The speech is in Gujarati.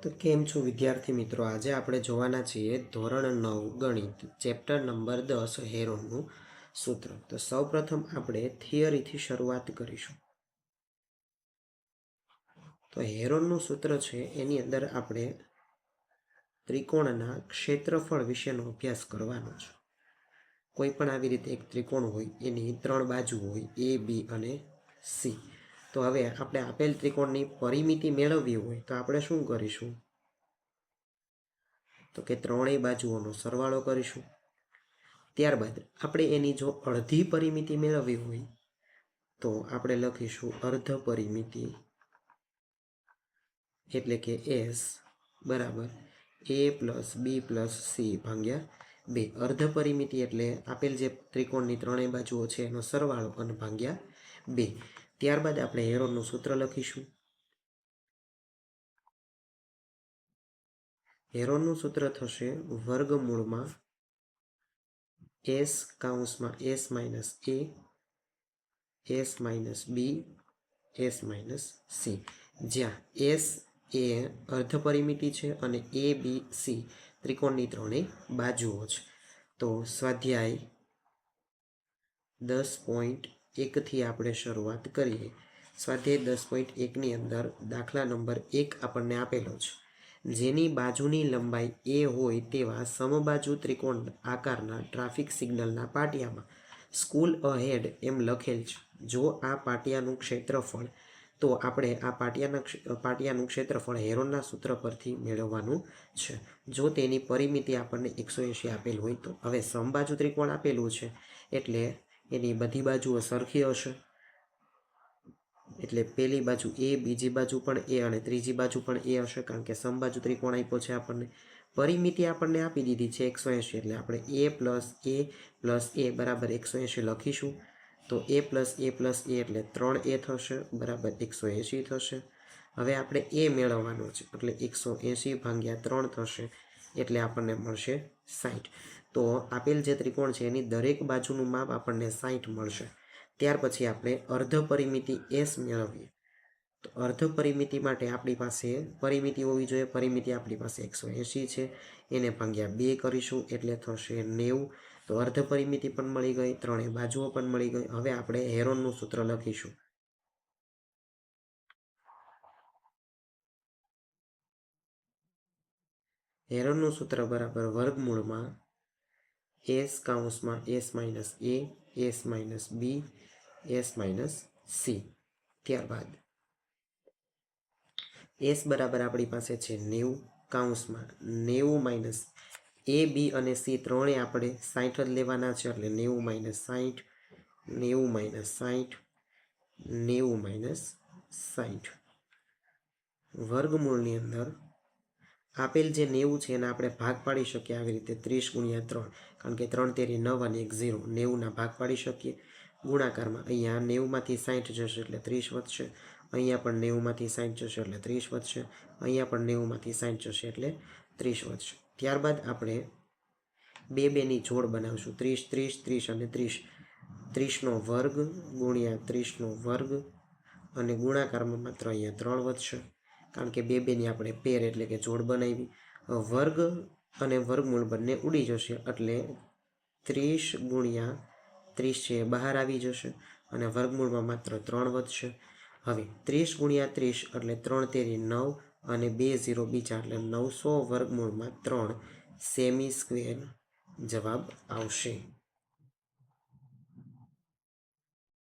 તો કેમ છો વિદ્યાર્થી મિત્રો? આજે આપણે જોવાના છીએ ધોરણ 9 ગણિત ચેપ્ટર નંબર 10 હેરોનનું સૂત્ર. તો સૌપ્રથમ આપણે થિયરીથી શરૂઆત કરીશું. તો હેરોનનું સૂત્ર છે એની અંદર આપણે ત્રિકોણના ક્ષેત્રફળ વિશેનો અભ્યાસ કરવાનો છે. કોઈ પણ આવી રીતે એક ત્રિકોણ હોય એની 3 બાજુ હોય A, B અને C. તો હવે આપણે આપેલ ત્રિકોણની પરિમિતિ મેળવવી હોય તો આપણે શું કરીશું? તો કે ત્રણેય બાજુઓનો સરવાળો કરીશું. ત્યારબાદ આપણે એની જો અડધી પરિમિતિ મેળવવી હોય તો આપણે લખીશું અર્ધ પરિમિતિ, એટલે કે S બરાબર A plus B plus C ભાગ્યા 2. અર્ધ પરિમિતિ એટલે આપેલ જે ત્રિકોણની ત્રણેય બાજુઓ છે એનો સરવાળો અને ભાગ્યા 2. ત્યારબાદ આપણે હેરોનનું સૂત્ર લખીશું. હેરોનનું સૂત્ર થશે વર્ગમૂળમાં S કૌંસમાં S minus A, S minus B, S minus C, જ્યાં S એ અર્ધ પરિમિતિ છે અને A, B, C ત્રિકોણની ત્રણેય બાજુઓ છે. તો સ્વાધ્યાય 10.1થી આપણે શરૂઆત કરીએ. સ્વાધ્યાય 10.1ની અંદર દાખલા નંબર 1 આપણને આપેલો છે. જેની બાજુની લંબાઈ A હોય તેવા સમબાજુ ત્રિકોણ આકારના ટ્રાફિક સિગ્નલના પાટિયામાં સ્કૂલ અહેડ એમ લખેલ છે. જો આ પાટિયાનું ક્ષેત્રફળ, તો આપણે આ પાટિયાનું ક્ષેત્રફળ હેરોનના સૂત્ર પરથી મેળવવાનું છે. જો તેની પરિમિતિ આપણને 180 આપેલ હોય તો. હવે સમબાજુ ત્રિકોણ આપેલું છે એટલે એની બધી બાજુઓ સરખી હશે. એટલે પહેલી બાજુ A, બીજી બાજુ પણ A અને ત્રીજી બાજુ પણ A હશે, કારણ કે સમબાજુ ત્રિકોણ આપ્યો છે આપણને. પરિમિતિ આપણને આપી દીધી છે 180, એટલે આપણે A પ્લસ A બરાબર 180 લખીશું. તો A પ્લસ A એટલે 3A થશે બરાબર 180 થશે. હવે આપણે A મેળવવાનો છે એટલે 180 ભાગ્યા 3 થશે એટલે આપણને મળશે 60. તો આપેલ જે ત્રિકોણ છે એની દરેક બાજુનું માપ આપણને 60 મળશે. ત્યાર પછી આપણે અર્ધ પરિમિતિ S મેળવીએ. તો અર્ધ પરિમિતિ માટે આપણી પાસે પરિમિતિ હોવી જોઈએ. પરિમિતિ આપણી પાસે 180 છે, એને ભાગ્યા 2 કરીશું એટલે થશે 90. તો અર્ધ પરિમિતિ પણ મળી ગઈ, ત્રણેય બાજુઓ પણ મળી ગઈ. હવે આપણે હેરોનનું સૂત્ર લખીશું. હેરોનનું સૂત્ર બરાબર વર્ગમૂળમાં S કૌંસમાં S minus A, S minus B, S minus C. ત્યારબાદ S બરાબર આપણી પાસે છે 90 કૌંસમાં 90 માઇનસ A, B અને C ત્રણે આપણે 60 જ લેવાના છે, એટલે 90 માઇનસ 60, 90 માઇનસ 60, 90 માઇનસ 60. વર્ગમૂળની અંદર આપેલ જે 90 છે એના આપણે ભાગ પાડી શકીએ આવી રીતે 30 ગુણ્યા 3, કારણ કે 3 તેરી 9 અને 1 0, 90ના ભાગ પાડી શકીએ. ગુણાકારમાં અહીંયા 90માંથી 60 જશે એટલે 30 વધશે. અહીંયા પણ 90માંથી 60 જશે એટલે 30 વધશે. અહીંયા પણ 90માંથી 60 જશે એટલે 30 વધશે. ત્યારબાદ આપણે બેની જોડ બનાવશું. 30, 30, 30 અને 30. 30નો વર્ગ ગુણ્યા 30નો વર્ગ અને ગુણાકારમાં માત્ર અહીંયા 3 વધશે, કારણ કે બેની આપણે પેર એટલે કે જોડ બનાવી. વર્ગ અને વર્ગમૂળ બંને ઉડી જશે એટલે 30 ગુણ્યા 30 છે એ બહાર આવી જશે અને વર્ગમૂળમાં માત્ર 3 વધશે. હવે 30 ગુણ્યા 30 એટલે 3 તેરી 9 અને 2 0 બીજા એટલે 900 વર્ગમૂળમાં 3 સેમી સ્ક્વેર જવાબ આવશે.